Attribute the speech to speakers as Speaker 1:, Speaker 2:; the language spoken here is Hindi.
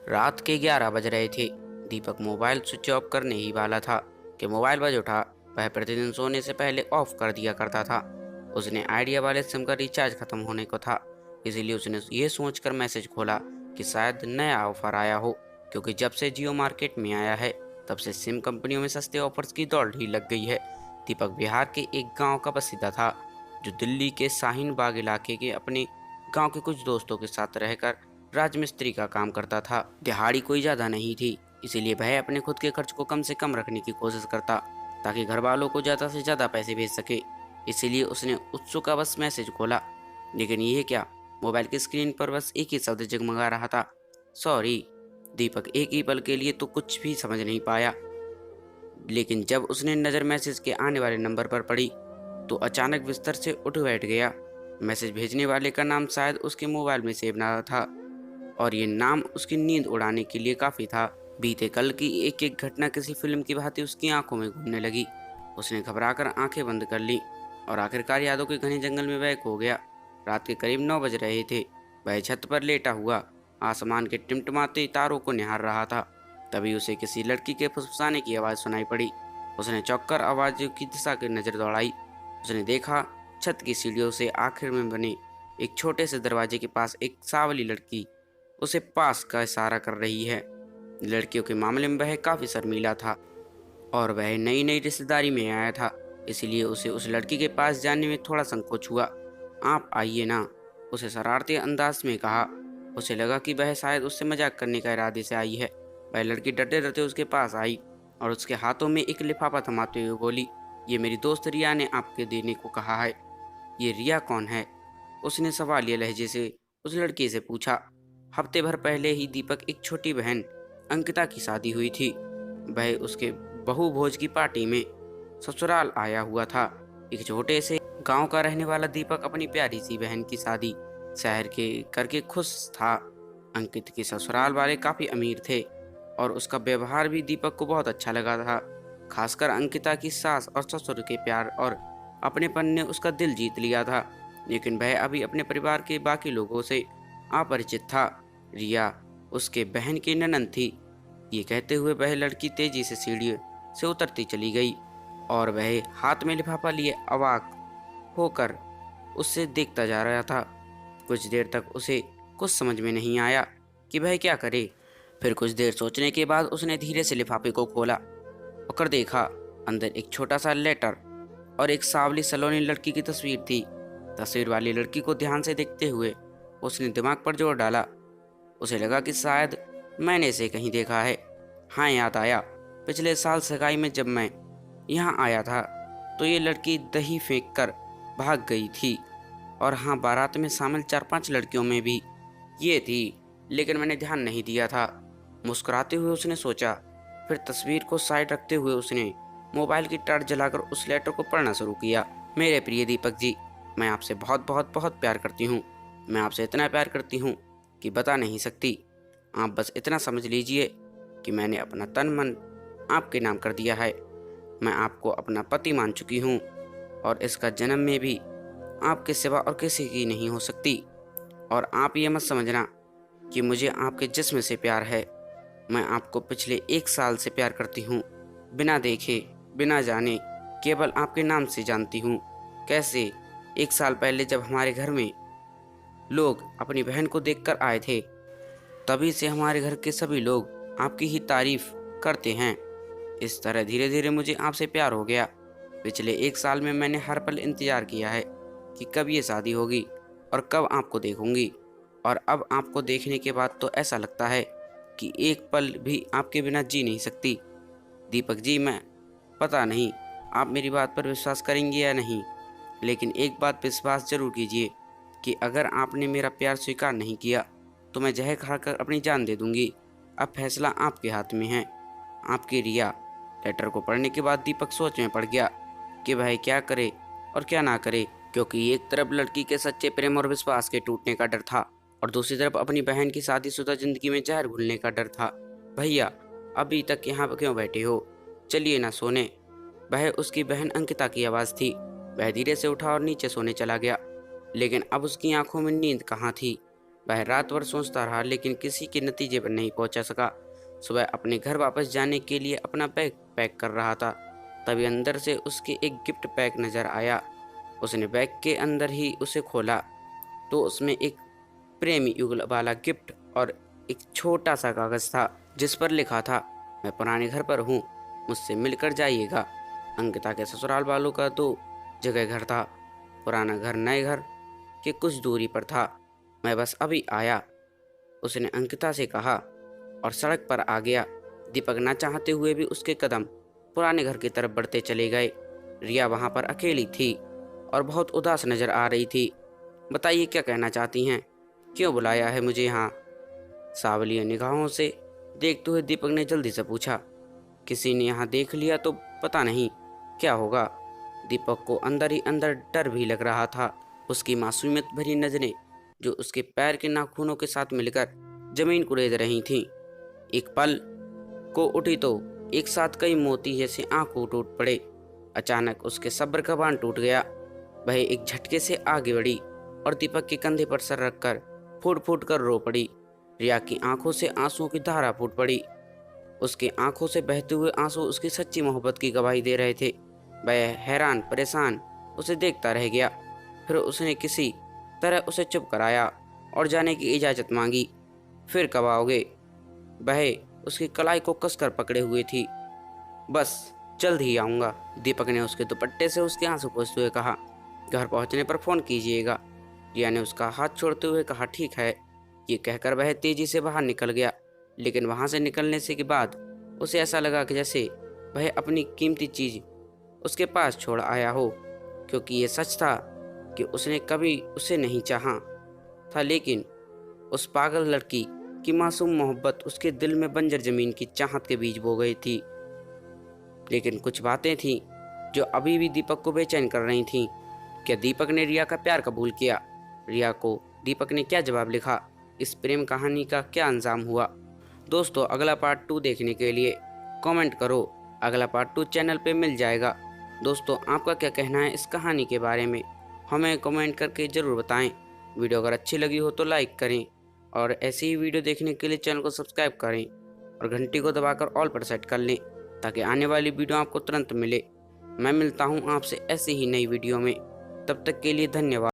Speaker 1: रात के 11 बज रहे थे। दीपक मोबाइल स्विच ऑफ करने ही वाला था कि मोबाइल बज उठा। वह प्रतिदिन सोने से पहले ऑफ कर दिया करता था। उसने आइडिया वाले सिम का रिचार्ज खत्म होने को था, इसीलिए उसने ये सोचकर मैसेज खोला कि शायद नया ऑफर आया हो, क्योंकि जब से जियो मार्केट में आया है तब से सिम कंपनियों में सस्ते ऑफर्स की दौड़ ही लग गई है। दीपक बिहार के एक गांव का बसिंदा था, जो दिल्ली के शाहीन बाग इलाके के अपने गांव के कुछ दोस्तों के साथ रहकर राजमिस्त्री का काम करता था। दिहाड़ी कोई ज्यादा नहीं थी, इसीलिए वह अपने खुद के खर्च को कम से कम रखने की कोशिश करता, ताकि घर वालों को ज्यादा से ज्यादा पैसे भेज सके। इसीलिए उसने उत्सुकावश मैसेज खोला, लेकिन यह क्या, मोबाइल की स्क्रीन पर बस एक ही शब्द जगमगा रहा था, सॉरी। दीपक एक ही पल के लिए तो कुछ भी समझ नहीं पाया, लेकिन जब उसने नजर मैसेज के आने वाले नंबर पर पड़ी तो अचानक बिस्तर से उठ बैठ गया। मैसेज भेजने वाले का नाम शायद उसके मोबाइल में सेव ना था, और ये नाम उसकी नींद उड़ाने के लिए काफी था। बीते कल की एक एक घटना किसी फिल्म की भांति उसकी आंखों में घूमने लगी। उसने घबराकर आंखें बंद कर ली और आखिरकार यादों के घने जंगल में बैक हो गया। रात के करीब 9 बज रहे थे। वह छत पर लेटा हुआ आसमान के टिमटिमाते तारों को निहार रहा था। तभी उसे किसी लड़की के फुसफुसाने की आवाज सुनाई पड़ी। उसने चौंक कर आवाज की दिशा की नजर दौड़ाई। उसने देखा, छत की सीढ़ियों से आखिर में बने एक छोटे से दरवाजे के पास एक सांवली लड़की उसे पास का इशारा कर रही है। लड़कियों के मामले में वह काफी शर्मीला था और वह नई नई रिश्तेदारी में आया था, इसलिए उसे उस लड़की के पास जाने में थोड़ा संकोच हुआ। आप आइए ना, उसे शरारती अंदाज में कहा। उसे लगा कि वह शायद उससे मजाक करने का इरादे से आई है। वह लड़की डरते डरते उसके पास आई और उसके हाथों में एक लिफाफा थमाते हुए बोली, ये मेरी दोस्त रिया ने आपके देने को कहा है। ये रिया कौन है? उसने सवालिया लहजे से उस लड़की से पूछा। हफ्ते भर पहले ही दीपक एक छोटी बहन अंकिता की शादी हुई थी। वह उसके बहू भोज की पार्टी में ससुराल आया हुआ था। एक छोटे से गांव का रहने वाला दीपक अपनी प्यारी सी बहन की शादी शहर के करके खुश था। अंकित के ससुराल वाले काफी अमीर थे और उसका व्यवहार भी दीपक को बहुत अच्छा लगा था। खासकर अंकिता की सास और ससुर के प्यार और अपनेपन ने उसका दिल जीत लिया था। लेकिन वह अभी अपने परिवार के बाकी लोगों से अपरिचित था। रिया उसके बहन की ननद थी। ये कहते हुए वह लड़की तेजी से सीढ़ी से उतरती चली गई और वह हाथ में लिफाफा लिए अवाक होकर उससे देखता जा रहा था। कुछ देर तक उसे कुछ समझ में नहीं आया कि वह क्या करे। फिर कुछ देर सोचने के बाद उसने धीरे से लिफाफे को खोला और देखा, अंदर एक छोटा सा लेटर और एक सांवली सलोनी लड़की की तस्वीर थी। तस्वीर वाली लड़की को ध्यान से देखते हुए उसने दिमाग पर जोर डाला। उसे लगा कि शायद मैंने इसे कहीं देखा है। हाँ, याद आया, पिछले साल सगाई में जब मैं यहाँ आया था तो ये लड़की दही फेंक कर भाग गई थी। और हाँ, बारात में शामिल 4-5 लड़कियों में भी ये थी, लेकिन मैंने ध्यान नहीं दिया था। मुस्कुराते हुए उसने सोचा। फिर तस्वीर को साइड रखते हुए उसने मोबाइल की टॉर्च जलाकर उस लेटर को पढ़ना शुरू किया। मेरे प्रिय दीपक जी, मैं आपसे बहुत बहुत बहुत प्यार करती हूँ। मैं आपसे इतना प्यार करती हूँ कि बता नहीं सकती। आप बस इतना समझ लीजिए कि मैंने अपना तन मन आपके नाम कर दिया है। मैं आपको अपना पति मान चुकी हूँ और इसका जन्म में भी आपके सिवा और किसी की नहीं हो सकती। और आप ये मत समझना कि मुझे आपके जिस्म से प्यार है। मैं आपको पिछले 1 साल से प्यार करती हूँ, बिना देखे बिना जाने, केवल आपके नाम से जानती हूँ। कैसे? 1 साल पहले जब हमारे घर में लोग अपनी बहन को देखकर आए थे, तभी से हमारे घर के सभी लोग आपकी ही तारीफ करते हैं। इस तरह धीरे धीरे मुझे आपसे प्यार हो गया। पिछले 1 साल में मैंने हर पल इंतजार किया है कि कब ये शादी होगी और कब आपको देखूंगी। और अब आपको देखने के बाद तो ऐसा लगता है कि एक पल भी आपके बिना जी नहीं सकती। दीपक जी, मैं पता नहीं आप मेरी बात पर विश्वास करेंगे या नहीं, लेकिन एक बात विश्वास जरूर कीजिए कि अगर आपने मेरा प्यार स्वीकार नहीं किया तो मैं जहर खाकर अपनी जान दे दूंगी। अब फैसला आपके हाथ में है। आपकी रिया। लेटर को पढ़ने के बाद दीपक सोच में पड़ गया कि वह क्या करे और क्या ना करे, क्योंकि एक तरफ लड़की के सच्चे प्रेम और विश्वास के टूटने का डर था और दूसरी तरफ अपनी बहन की शादीशुदा जिंदगी में जहर घुलने का डर था। भैया, अभी तक यहाँ क्यों बैठे हो? चलिए ना सोने। वह उसकी बहन अंकिता की आवाज़ थी। वह धीरे से उठा और नीचे सोने चला गया, लेकिन अब उसकी आंखों में नींद कहाँ थी। वह रात भर सोचता रहा लेकिन किसी के नतीजे पर नहीं पहुंचा सका। सुबह अपने घर वापस जाने के लिए अपना बैग पैक कर रहा था, तभी अंदर से उसके एक गिफ्ट पैक नजर आया। उसने बैग के अंदर ही उसे खोला तो उसमें एक प्रेमी युगल वाला गिफ्ट और एक छोटा सा कागज था जिस पर लिखा था, मैं पुराने घर पर हूँ, मुझसे मिलकर जाइएगा। अंकिता के ससुराल वालों का 2 जगह घर था। पुराना घर नए घर के कुछ दूरी पर था। मैं बस अभी आया, उसने अंकिता से कहा और सड़क पर आ गया। दीपक ना चाहते हुए भी उसके कदम पुराने घर की तरफ बढ़ते चले गए। रिया वहां पर अकेली थी और बहुत उदास नजर आ रही थी। बताइए क्या कहना चाहती हैं, क्यों बुलाया है मुझे यहाँ? सावलीय निगाहों से देखते हुए दीपक ने जल्दी से पूछा। किसी ने यहाँ देख लिया तो पता नहीं क्या होगा। दीपक को अंदर ही अंदर डर भी लग रहा था। उसकी मासूमियत भरी नजरें जो उसके पैर के नाखूनों के साथ मिलकर जमीन कुरेद रही थीं, एक पल को उठी तो एक साथ कई मोती जैसे आंखों टूट पड़े। अचानक उसके सब्र का बांध टूट गया। वह एक झटके से आगे बढ़ी और दीपक के कंधे पर सर रखकर फूट फूट कर रो पड़ी। रिया की आंखों से आंसुओं की धारा फूट पड़ी। उसके आंखों से बहते हुए आंसू उसकी सच्ची मोहब्बत की गवाही दे रहे थे। वह हैरान परेशान उसे देखता रह गया। फिर उसने किसी तरह उसे चुप कराया और जाने की इजाज़त मांगी। फिर कब आओगे? वह उसकी कलाई को कसकर पकड़े हुए थी। बस जल्द ही आऊँगा, दीपक ने उसके दुपट्टे से उसके आंसू पोंछते हुए कहा। घर पहुंचने पर फ़ोन कीजिएगा। रिया ने उसका हाथ छोड़ते हुए कहा, ठीक है। ये कहकर वह तेजी से बाहर निकल गया, लेकिन वहां से निकलने से के बाद उसे ऐसा लगा कि जैसे वह अपनी कीमती चीज उसके पास छोड़ आया हो, क्योंकि ये सच था कि उसने कभी उसे नहीं चाहा था, लेकिन उस पागल लड़की की मासूम मोहब्बत उसके दिल में बंजर जमीन की चाहत के बीज बो गई थी। लेकिन कुछ बातें थीं जो अभी भी दीपक को बेचैन कर रही थीं। क्या दीपक ने रिया का प्यार कबूल किया? रिया को दीपक ने क्या जवाब लिखा? इस प्रेम कहानी का क्या अंजाम हुआ? दोस्तों, अगला पार्ट 2 देखने के लिए कमेंट करो। अगला पार्ट 2 चैनल पे मिल जाएगा। दोस्तों, आपका क्या कहना है इस कहानी के बारे में? हमें कमेंट करके ज़रूर बताएं। वीडियो अगर अच्छी लगी हो तो लाइक करें और ऐसी ही वीडियो देखने के लिए चैनल को सब्सक्राइब करें और घंटी को दबाकर ऑल पर सेट कर लें ताकि आने वाली वीडियो आपको तुरंत मिले। मैं मिलता हूँ आपसे ऐसी ही नई वीडियो में। तब तक के लिए धन्यवाद।